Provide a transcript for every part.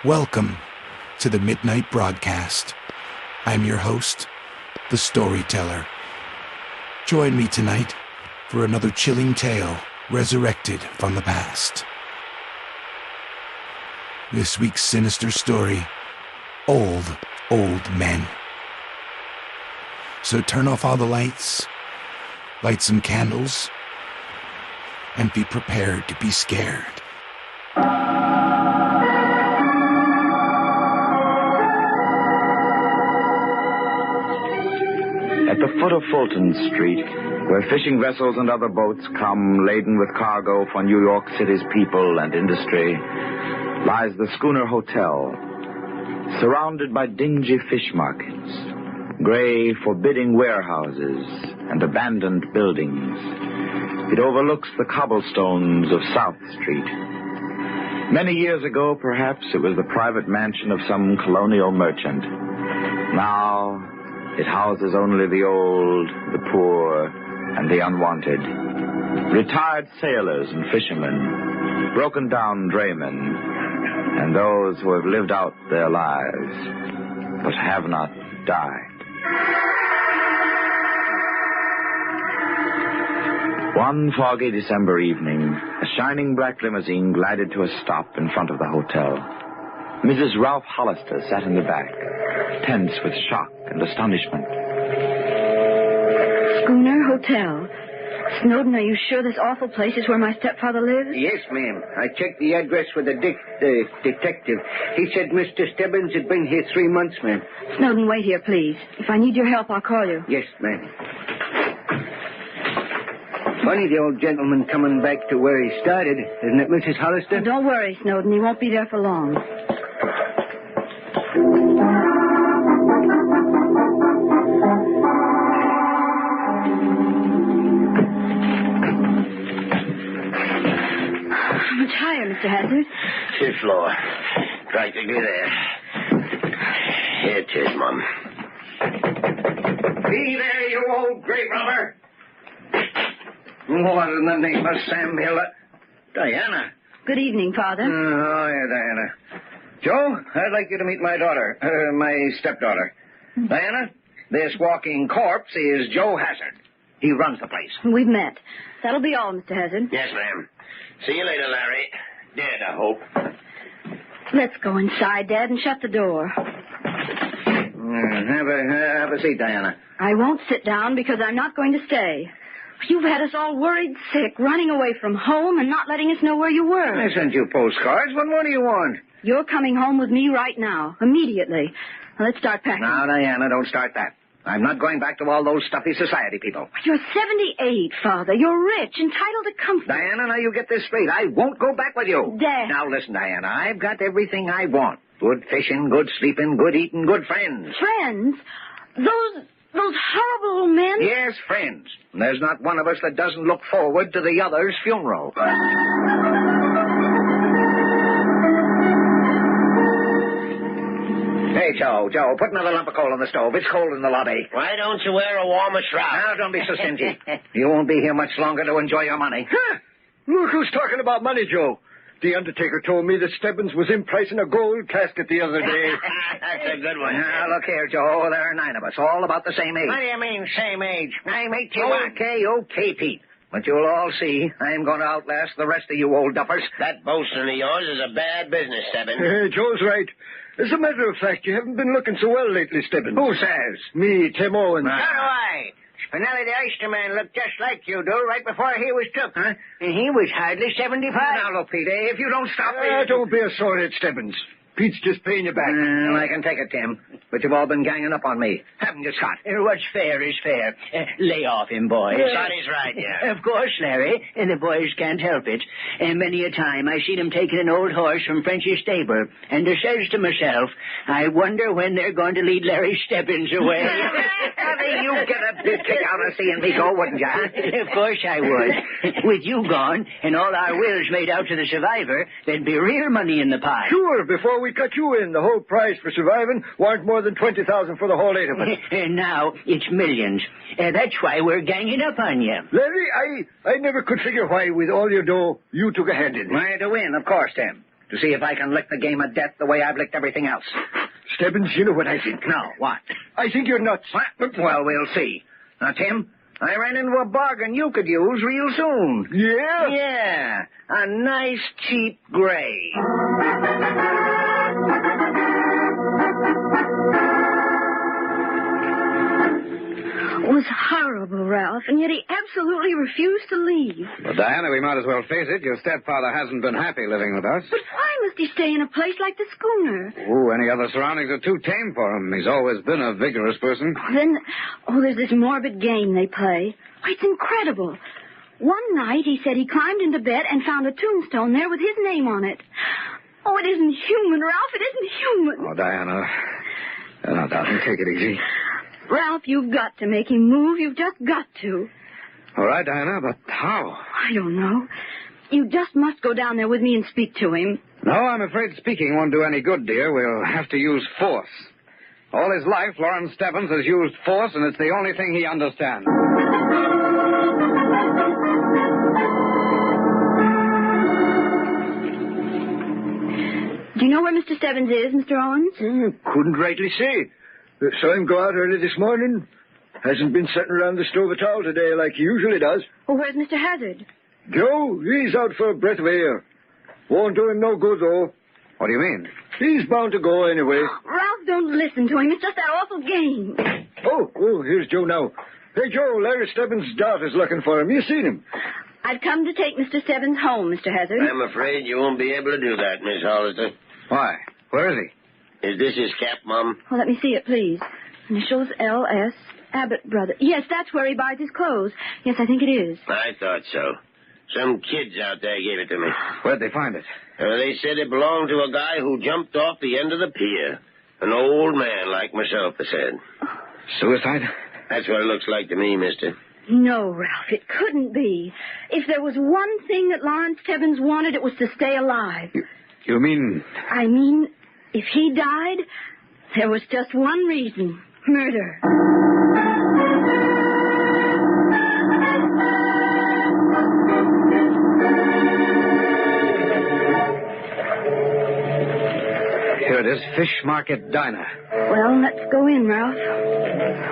Welcome to the Midnight Broadcast. I'm your host, the Storyteller. Join me tonight for another chilling tale resurrected from the past. This week's sinister story, Old Men. So turn off all the lights, light some candles, and be prepared to be scared. At the foot of Fulton Street, where fishing vessels and other boats come laden with cargo for New York City's people and industry, lies the Schooner Hotel, surrounded by dingy fish markets, gray, forbidding warehouses, and abandoned buildings. It overlooks the cobblestones of South Street. Many years ago, perhaps, it was the private mansion of some colonial merchant. Now, it houses only the old, the poor, and the unwanted. Retired sailors and fishermen, broken-down draymen, and those who have lived out their lives, but have not died. One foggy December evening, a shining black limousine glided to a stop in front of the hotel. Mrs. Ralph Hollister sat in the back, tense with shock and astonishment. Schooner Hotel. Snowden, are you sure this awful place is where my stepfather lives? Yes, ma'am. I checked the address with the detective. He said Mr. Stebbins had been here 3 months, ma'am. Snowden, wait here, please. If I need your help, I'll call you. Yes, ma'am. Funny the old gentleman coming back to where he started, isn't it, Mrs. Hollister? Oh, don't worry, Snowden. He won't be there for long. How much higher, Mr. Hazard? 5th floor. Practically there. Here it is, Mum. Be there, you old grave robber! What in the name of Sam Hill? Diana. Good evening, Father. Oh, yeah, Diana. Joe, I'd like you to meet my daughter, my stepdaughter. Diana, this walking corpse is Joe Hazard. He runs the place. We've met. That'll be all, Mr. Hazard. Yes, ma'am. See you later, Larry. Dead, I hope. Let's go inside, Dad, and shut the door. Have a seat, Diana. I won't sit down because I'm not going to stay. You've had us all worried sick, running away from home and not letting us know where you were. I sent you postcards. What more do you want? You're coming home with me right now, immediately. Now, let's start packing. Now, Diana, don't start that. I'm not going back to all those stuffy society people. You're 78, Father. You're rich, entitled to comfort. Diana, now you get this straight. I won't go back with you. Dad. Now, listen, Diana. I've got everything I want. Good fishing, good sleeping, good eating, good friends. Friends? Those horrible old men? Yes, friends. And there's not one of us that doesn't look forward to the other's funeral. Hey, Joe, put another lump of coal on the stove. It's cold in the lobby. Why don't you wear a warmer shroud? Now, don't be so stingy. You won't be here much longer to enjoy your money. Huh? Look who's talking about money, Joe. The undertaker told me that Stebbins was in price in a gold casket the other day. That's a good one. Now, look here, Joe. There are 9 of us, all about the same age. What do you mean, same age? I'm 81. Okay, Pete. But you'll all see, I'm going to outlast the rest of you old duffers. That boasting of yours is a bad business, Stebbins. Joe's right. As a matter of fact, you haven't been looking so well lately, Stebbins. Who says? Me, Tim Owens. So do I. Spinelli the Oysterman looked just like you do right before he was took. Huh? And he was hardly 75. Now, look, Pete, if you don't stop me... Don't be a sorehead, Stebbins. Pete's just paying you back. Well, I can take it, Tim. But you've all been ganging up on me. Haven't you, Scott? What's fair is fair. Lay off him, boys. Scotty's right, yeah. Of course, Larry. And the boys can't help it. And many a time I seen him taking an old horse from French's stable. And I says to myself, I wonder when they're going to lead Larry Stebbins away. You get a big kick out of seeing me go, wouldn't you? Of course I would. With you gone and all our wills made out to the survivor, there'd be real money in the pie. Sure, before we cut you in, the whole price for surviving weren't more than $20,000 for the whole 8 of us. And now it's millions. That's why we're ganging up on you. Larry, I never could figure why, with all your dough, you took a hand in it. Why, to win, of course, Tim. to see if I can lick the game of death the way I've licked everything else. Stebbins, you know what I think. No, what? I think you're nuts. What? Well, we'll see. Now, Tim, I ran into a bargain you could use real soon. Yeah? Yeah, a nice, cheap gray. It was horrible, Ralph, and yet he absolutely refused to leave. But, Diana, we might as well face it. Your stepfather hasn't been happy living with us. But why must he stay in a place like the schooner? Oh, any other surroundings are too tame for him. He's always been a vigorous person. Then, there's this morbid game they play. Oh, it's incredible. One night he said he climbed into bed and found a tombstone there with his name on it. Oh, it isn't human, Ralph. It isn't human. Oh, Diana. Now, darling, take it easy. Ralph, you've got to make him move. You've just got to. All right, Diana, but how? I don't know. You just must go down there with me and speak to him. No, I'm afraid speaking won't do any good, dear. We'll have to use force. All his life, Lawrence Stebbins has used force, and it's the only thing he understands. Do you know where Mr. Stebbins is, Mr. Owens? Couldn't rightly say. Saw him go out early this morning. Hasn't been sitting around the stove at all today like he usually does. Well, where's Mr. Hazard? Joe, he's out for a breath of air. Won't do him no good, though. What do you mean? He's bound to go anyway. Ralph, don't listen to him. It's just that awful game. Oh, here's Joe now. Hey, Joe, Larry Stebbins' daughter's looking for him. You seen him? I've come to take Mr. Stebbins home, Mr. Hazard. I'm afraid you won't be able to do that, Miss Hollister. Why? Where is he? Is this his cap, Mom? Well, let me see it, please. Initials L.S. Abbott Brother. Yes, that's where he buys his clothes. Yes, I think it is. I thought so. Some kids out there gave it to me. Where'd they find it? They said it belonged to a guy who jumped off the end of the pier. An old man like myself, they said. Suicide? That's what it looks like to me, mister. No, Ralph, it couldn't be. If there was one thing that Lawrence Stebbins wanted, it was to stay alive. You mean... I mean, if he died, there was just one reason. Murder. Here it is, Fish Market Diner. Well, let's go in, Ralph.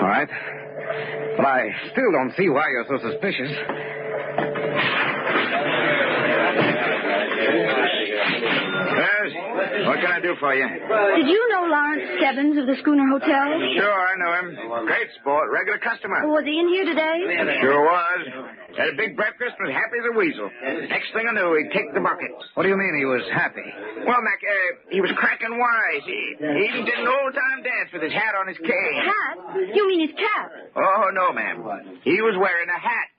All right. But I still don't see why you're so suspicious. What can I do for you? Did you know Lawrence Stebbins of the Schooner Hotel? Sure, I know him. Great sport, regular customer. Was he in here today? Sure was. Had a big breakfast, was happy as a weasel. Next thing I knew, he kicked the bucket. What do you mean he was happy? Well, Mac, he was cracking wise. He even did an old-time dance with his hat on his cane. Hat? You mean his cap? Oh, no, ma'am. He was wearing a hat.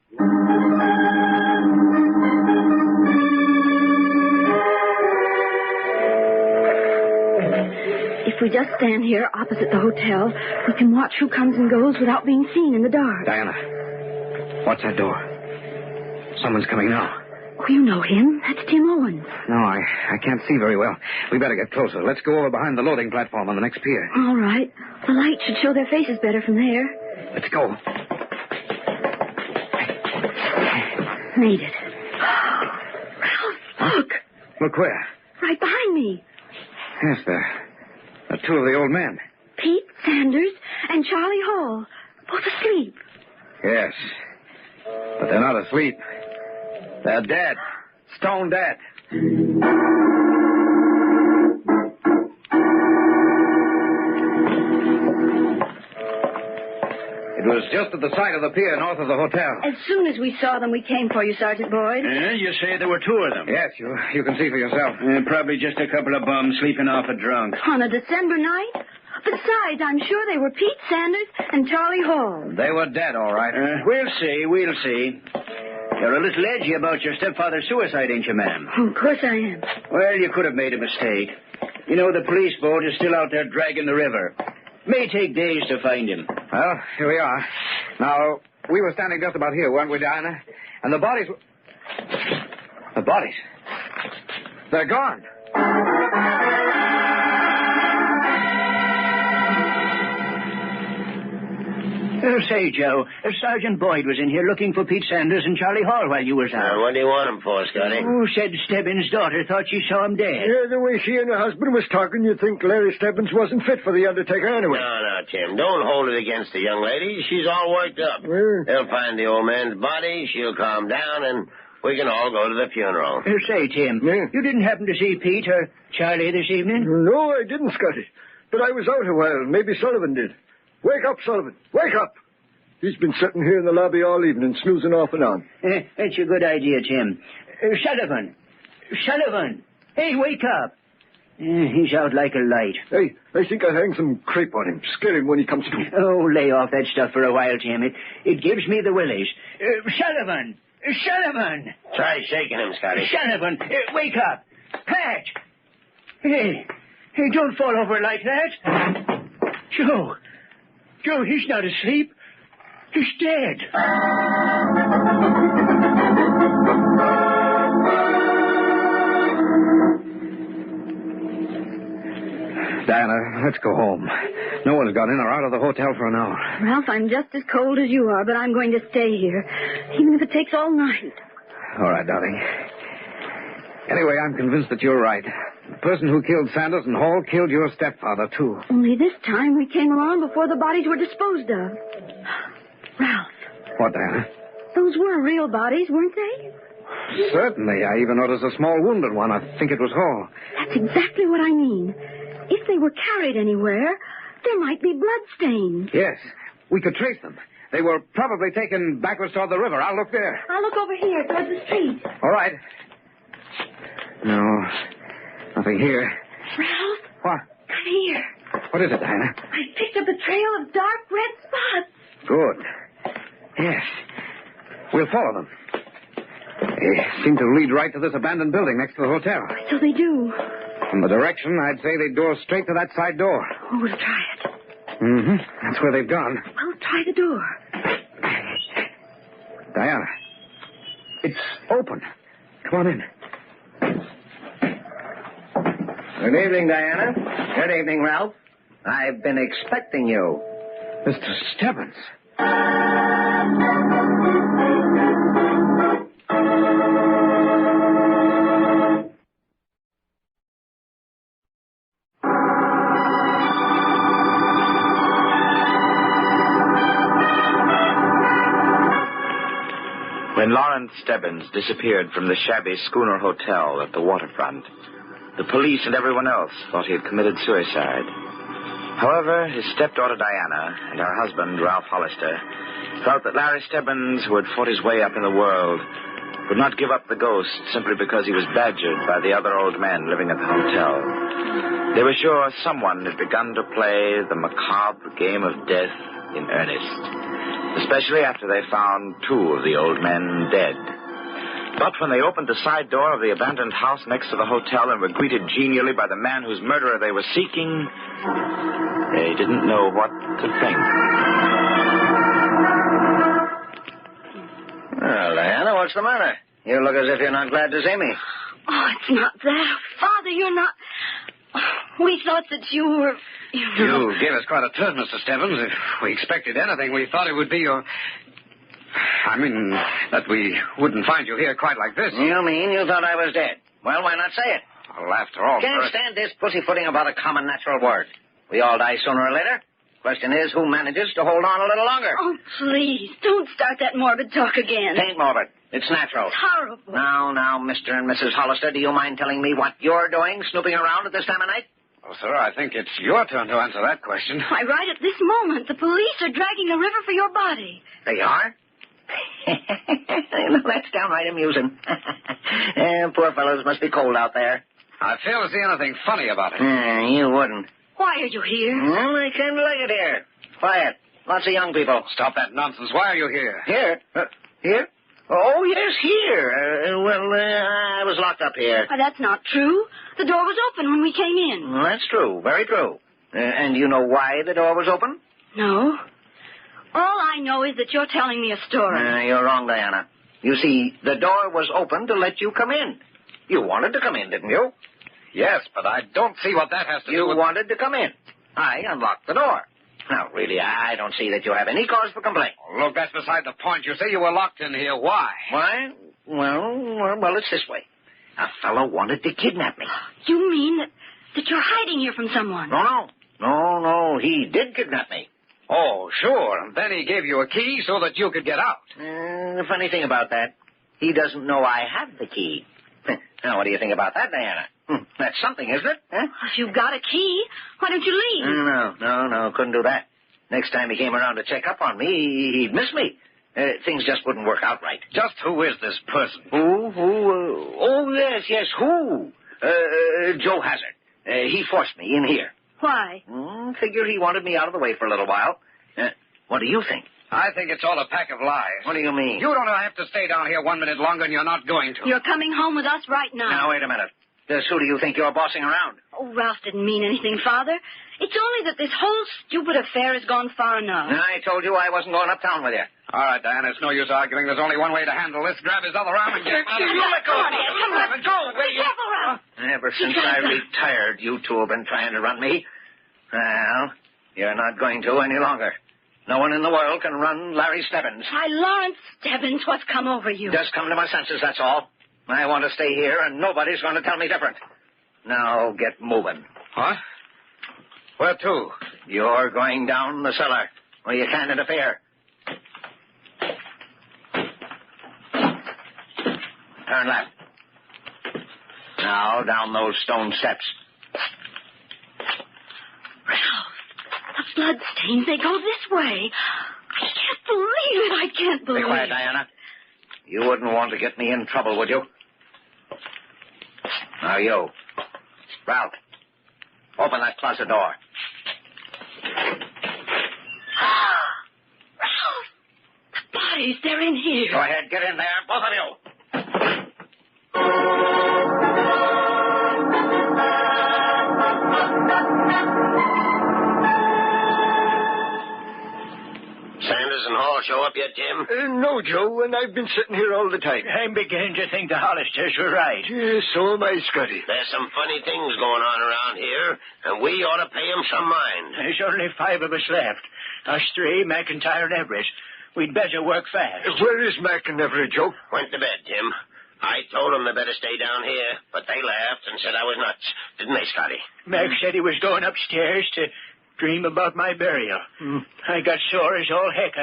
If we just stand here opposite the hotel, we can watch who comes and goes without being seen in the dark. Diana, what's that door? Someone's coming now. Oh, you know him. That's Tim Owens. No, I can't see very well. We better get closer. Let's go over behind the loading platform on the next pier. All right. The light should show their faces better from there. Let's go. Made it. Ralph, look. Look where? Right behind me. Yes, there. The two of the old men. Pete Sanders and Charlie Hall. Both asleep. Yes. But they're not asleep. They're dead. Stone dead. It was just at the side of the pier north of the hotel. As soon as we saw them, we came for you, Sergeant Boyd. You say there were two of them? Yes, you can see for yourself. Probably just a couple of bums sleeping off a drunk. On a December night? Besides, I'm sure they were Pete Sanders and Charlie Hall. They were dead, all right. We'll see. You're a little edgy about your stepfather's suicide, ain't you, ma'am? Oh, of course I am. Well, you could have made a mistake. You know, the police boat is still out there dragging the river. May take days to find him. Well, here we are. Now, we were standing just about here, weren't we, Diana? And the bodies were... The bodies? They're gone. Say, Joe, Sergeant Boyd was in here looking for Pete Sanders and Charlie Hall while you was out. What do you want him for, Scotty? Oh, said Stebbins' daughter thought she saw him dead. Yeah, the way she and her husband was talking, you'd think Larry Stebbins wasn't fit for the undertaker anyway. No, Tim. Don't hold it against the young lady. She's all worked up. Well, They'll find the old man's body, she'll calm down, and we can all go to the funeral. Say, Tim, Yeah? you didn't happen to see Pete or Charlie this evening? no, I didn't, Scotty. But I was out a while. Maybe Sullivan did. Wake up, Sullivan. Wake up. He's been sitting here in the lobby all evening, snoozing off and on. That's a good idea, Tim. Sullivan! Sullivan! Hey, wake up! He's out like a light. Hey, I think I'll hang some crepe on him. Scare him when he comes to. Oh, lay off that stuff for a while, Tim. It gives me the willies. Sullivan! Sullivan! Try shaking him, Scotty. Sullivan! Wake up! Pat! Hey, don't fall over like that. Joe! Joe, he's not asleep. He's dead. Diana, let's go home. No one's got in or out of the hotel for an hour. Ralph, I'm just as cold as you are, but I'm going to stay here, even if it takes all night. All right, darling. Anyway, I'm convinced that you're right. The person who killed Sanders and Hall killed your stepfather, too. Only this time we came along before the bodies were disposed of. Ralph, What, Diana? those were real bodies, weren't they? Certainly. I even noticed a small wounded one. I think it was Hall. That's exactly what I mean. If they were carried anywhere, there might be bloodstains. Yes. We could trace them. They were probably taken backwards toward the river. I'll look there. I'll look over here towards the street. All right. No, nothing here. Ralph, What? come here. What is it, Diana? I picked up a trail of dark red spots. Good. Yes. We'll follow them. They seem to lead right to this abandoned building next to the hotel. So they do. From the direction, I'd say they'd go straight to that side door. Oh, we'll try it. Mm-hmm. That's where they've gone. We'll try the door. Diana, it's open. Come on in. Good evening, Diana. Good evening, Ralph. I've been expecting you. Mr. Stebbins. When Lawrence Stebbins disappeared from the shabby schooner hotel at the waterfront, the police and everyone else thought he had committed suicide. However, his stepdaughter Diana and her husband, Ralph Hollister, felt that Larry Stebbins, who had fought his way up in the world, would not give up the ghost simply because he was badgered by the other old men living at the hotel. They were sure someone had begun to play the macabre game of death in earnest, especially after they found two of the old men dead. But when they opened the side door of the abandoned house next to the hotel and were greeted genially by the man whose murderer they were seeking, they didn't know what to think. Well, Diana, what's the matter? You look as if you're not glad to see me. Oh, it's not that. Father, you're not... We thought that you were... You gave us quite a turn, Mr. Stebbins. If we expected anything, we thought it would be your... I mean, that we wouldn't find you here quite like this. You mean you thought I was dead? Well, why not say it? Well, after all... Can't stand this pussyfooting about a common natural word. We all die sooner or later. Question is, who manages to hold on a little longer? Oh, please, don't start that morbid talk again. It ain't morbid. It's natural. It's horrible. Now, Mr. and Mrs. Hollister, do you mind telling me what you're doing snooping around at this time of night? Well, sir, I think it's your turn to answer that question. Why, right at this moment, the police are dragging a river for your body. They are? That's downright amusing. Poor fellows must be cold out there. I fail to see anything funny about it. You wouldn't. Why are you here? Well, I kind of like it here. Quiet. Lots of young people. Stop that nonsense. Why are you here? Here? Here? Oh, yes, here. I was locked up here. Why, that's not true. The door was open when we came in. Well, that's true. Very true. And you know why the door was open? No. All I know is that you're telling me a story. You're wrong, Diana. You see, the door was open to let you come in. You wanted to come in, didn't you? Yes, but I don't see what that has to do with... You wanted to come in. I unlocked the door. Now, really, I don't see that you have any cause for complaint. Look, that's beside the point. You say you were locked in here. Why? Why? Well, it's this way. A fellow wanted to kidnap me. You mean that you're hiding here from someone? No, he did kidnap me. Oh, sure. And then he gave you a key so that you could get out. The funny thing about that, he doesn't know I have the key. Now, what do you think about that, Diana? That's something, isn't it? Huh? If you've got a key, why don't you leave? No, couldn't do that. Next time he came around to check up on me, he'd miss me. Things just wouldn't work out right. Just who is this person? Who? Oh, yes, who? Joe Hazard. He forced me in here. Why? Figure he wanted me out of the way for a little while. What do you think? I think it's all a pack of lies. What do you mean? You don't have to stay down here 1 minute longer, and you're not going to. You're coming home with us right now. Now, wait a minute. Who do you think you're bossing around? Oh, Ralph didn't mean anything, Father. It's only that this whole stupid affair has gone far enough. I told you I wasn't going uptown with you. All right, Diana, it's no use arguing. There's only one way to handle this. Grab his other arm and get out of here. Let go. Come on, Go. Be careful, Ralph. Ever since I retired, you two have been trying to run me. Well, you're not going to any longer. No one in the world can run Larry Stebbins. Why, Lawrence Stebbins, what's come over you? Just come to my senses, that's all. I want to stay here, and nobody's going to tell me different. Now, get moving. What? Where to? You're going down the cellar, where you can't interfere. Turn left. Now, down those stone steps. Ralph, the bloodstains, they go this way. I can't believe it. Be quiet, Diana. You wouldn't want to get me in trouble, would you? Now, you. Ralph, open that closet door. Ralph, the bodies, they're in here. Go ahead, get in there, both of you. Sanders and Hall show up yet, Jim? No, Joe, and I've been sitting here all the time. I'm beginning to think the Hollisters were right. Yes, so am I, Scotty. There's some funny things going on around here, and we ought to pay 'em some mind. There's only 5 of us left. Us 3, McIntyre and Everett. We'd better work fast. Where is Mac and Everett, Joe? Went to bed, Jim. I told 'em they better stay down here, but they laughed and said I was nuts. Didn't they, Scotty? Mac said he was going upstairs to dream about my burial. I got sore as all heck.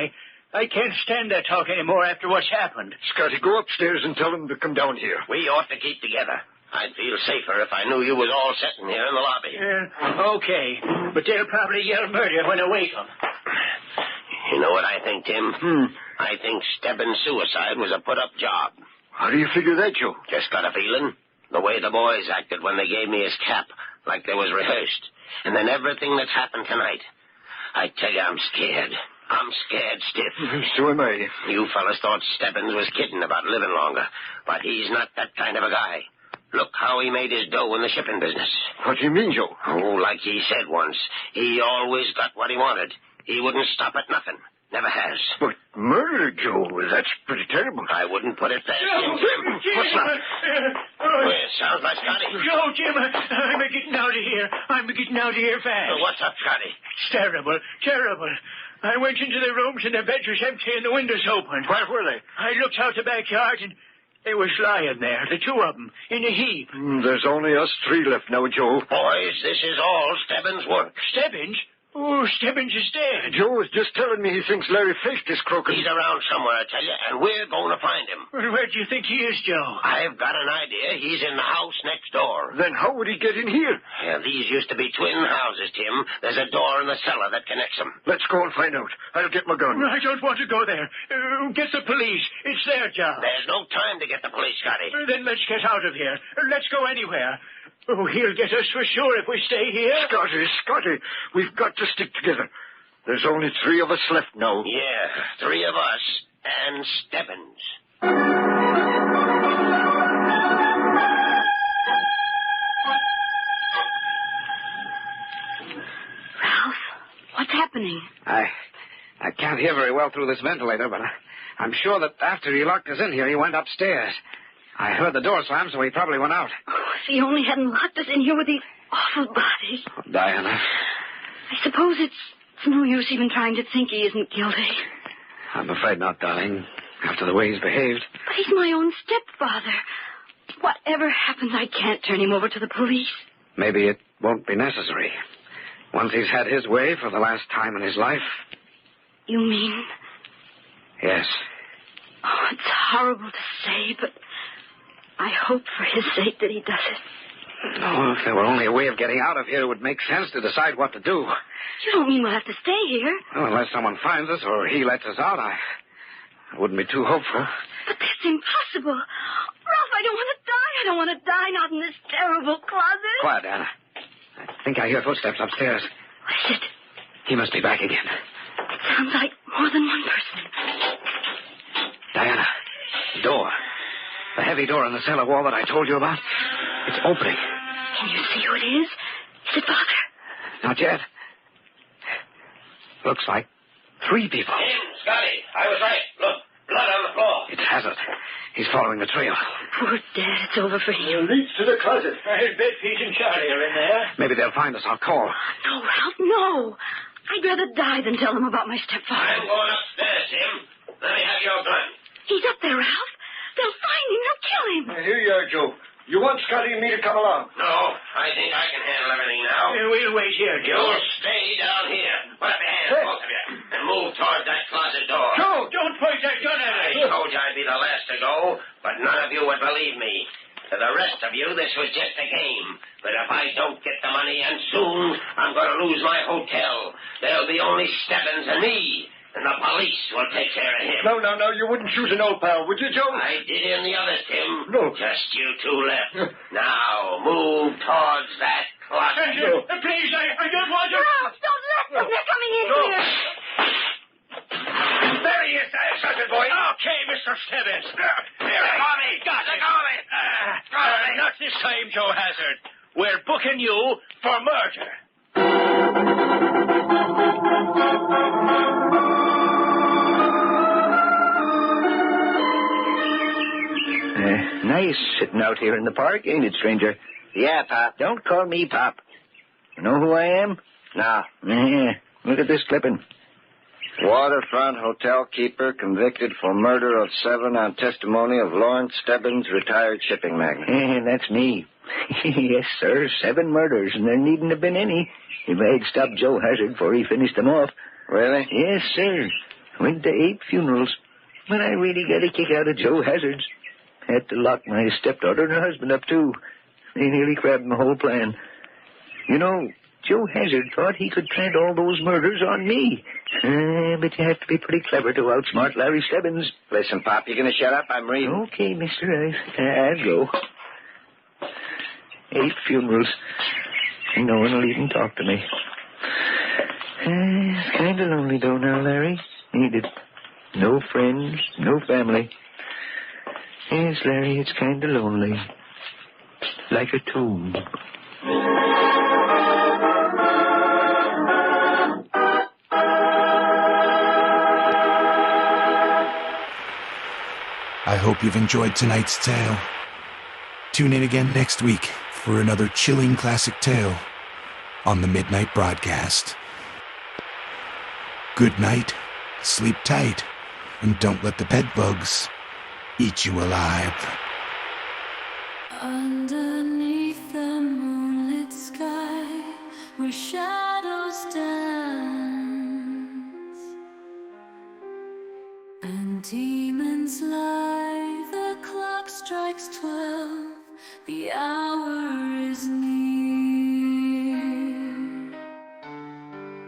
I can't stand that talk anymore after what's happened. Scotty, go upstairs and tell them to come down here. We ought to keep together. I'd feel safer if I knew you was all sitting here in the lobby. Okay, but they'll probably yell murder when I wake 'em. You know what I think, Tim? I think Stebbins' suicide was a put-up job. How do you figure that, Joe? Just got a feeling. The way the boys acted when they gave me his cap, like they was rehearsed. And then everything that's happened tonight. I tell you, I'm scared. I'm scared stiff. So am I. You fellas thought Stebbins was kidding about living longer, but he's not that kind of a guy. Look how he made his dough in the shipping business. What do you mean, Joe? Oh, like he said once, he always got what he wanted. He wouldn't stop at nothing. Never has. But murder, Joe, that's pretty terrible. I wouldn't put it past him, Jim. What's that? Well, it sounds like Scotty. Joe, Jim, I'm getting out of here. I'm getting out of here fast. What's up, Scotty? It's terrible, terrible. I went into the rooms and the beds was empty and the windows open. Where were they? I looked out the backyard and they was lying there, the 2 of them, in a heap. There's only us 3 left now, Joe. Boys, this is all Stebbins' work. Stebbins? Oh, Stebbins is dead. Joe was just telling me he thinks Larry faked his croaking. He's around somewhere, I tell you, and we're going to find him. Well, where do you think he is, Joe? I've got an idea. He's in the house next door. Then how would he get in here? Yeah, these used to be twin houses, Tim. There's a door in the cellar that connects them. Let's go and find out. I'll get my gun. I don't want to go there. Get the police. It's their job. There's no time to get the police, Scotty. Then let's get out of here. Let's go anywhere. Oh, he'll get us for sure if we stay here. Scotty, we've got to stick together. There's only 3 of us left now. Yeah, 3 of us and Stebbins. Ralph, what's happening? I can't hear very well through this ventilator, but I'm sure that after he locked us in here, he went upstairs. I heard the door slam, so he probably went out. Oh, if he only hadn't locked us in here with these awful bodies. Diana. I suppose it's It's no use even trying to think he isn't guilty. I'm afraid not, darling, after the way he's behaved. But he's my own stepfather. Whatever happens, I can't turn him over to the police. Maybe it won't be necessary. Once he's had his way for the last time in his life. You mean? Yes. Oh, it's horrible to say, but I hope for his sake that he does it. No, if there were only a way of getting out of here, it would make sense to decide what to do. You don't mean we'll have to stay here? Well, unless someone finds us or he lets us out, I wouldn't be too hopeful. But that's impossible. Ralph, I don't want to die. I don't want to die, not in this terrible closet. Quiet, Anna. I think I hear footsteps upstairs. What is it? He must be back again. It sounds like more than one person. Diana, the door. The heavy door in the cellar wall that I told you about. It's opening. Can you see who it is? Is it Father? Not yet. Looks like 3 people. Jim, Scotty, I was right. Look, blood on the floor. It's Hazard. He's following the trail. Poor Dad, it's over for him. Leads to the closet. I bet Pete and Charlie are in there. Maybe they'll find us. I'll call. No, Ralph, no. I'd rather die than tell them about my I'm stepfather. going upstairs, Jim. Let me have your gun. He's up there, Ralph. They'll find him. They'll kill him. Here you are, Joe. You want Scotty and me to come along? No, I think I can handle everything now. We'll wait here, Joe. You'll stay down here. Put up your hands, both of you, and move toward that closet door. Joe! Don't point that gun at I us. told you I'd be the last to go, but none of you would believe me. To the rest of you, this was just a game. But if I don't get the money, and soon, I'm going to lose my hotel. There'll be only Stebbins and me, and the police will take care of him. No. You wouldn't shoot an old pal, would you, Joe? I did in the others, Tim. No. Just you two left. Now, move towards that closet. Please, I don't want to. Ralph, don't let them. They're coming in here. There he is, that sucker boy. Okay, Mr. Stebbins. Tommy, Got it. Tommy. Not this time, Joe Hazard. We're booking you for murder. Nice sitting out here in the park, ain't it, stranger? Yeah, Pop. Don't call me Pop. You know who I am? No. Yeah, look at this clipping. Waterfront hotel keeper convicted for murder of 7 on testimony of Lawrence Stebbins, retired shipping magnate. Yeah, that's me. Yes, sir, 7 murders, and there needn't have been any if I'd stopped Joe Hazard before he finished them off. Really? Yes, sir. Went to 8 funerals, but I really got a kick out of Joe Hazard's. Had to lock my stepdaughter and her husband up, too. They nearly grabbed my whole plan. You know, Joe Hazard thought he could plant all those murders on me. But you have to be pretty clever to outsmart Larry Stebbins. Listen, Pop, you gonna shut up? I'm reading. Okay, mister, I'll go. 8 funerals. And no one will even talk to me. It's kind of lonely, though, now, Larry. Ain't it? No friends, no family. Yes, Larry, it's kind of lonely. Like a tomb. I hope you've enjoyed tonight's tale. Tune in again next week for another chilling classic tale on the Midnight Broadcast. Good night, sleep tight, and don't let the bed bugs eat you alive. Underneath the moonlit sky, where shadows dance and demons lie, the clock strikes 12, the hour is near.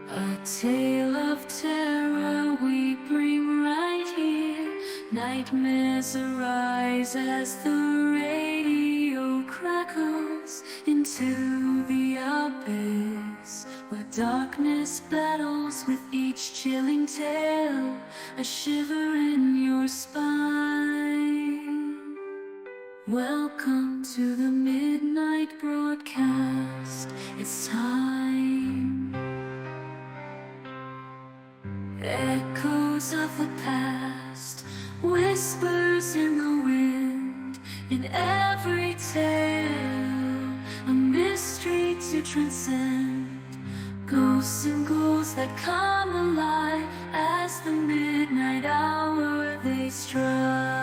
A tale of terror we bring right here. Nightmares arise as the radio crackles into the abyss, where darkness battles with each chilling tale, a shiver in your spine. Welcome to the Midnight Broadcast. It's time. Echoes of the past, whispers in the wind, in every tale, a mystery to transcend. Ghosts and ghouls that come alive as the midnight hour they strike.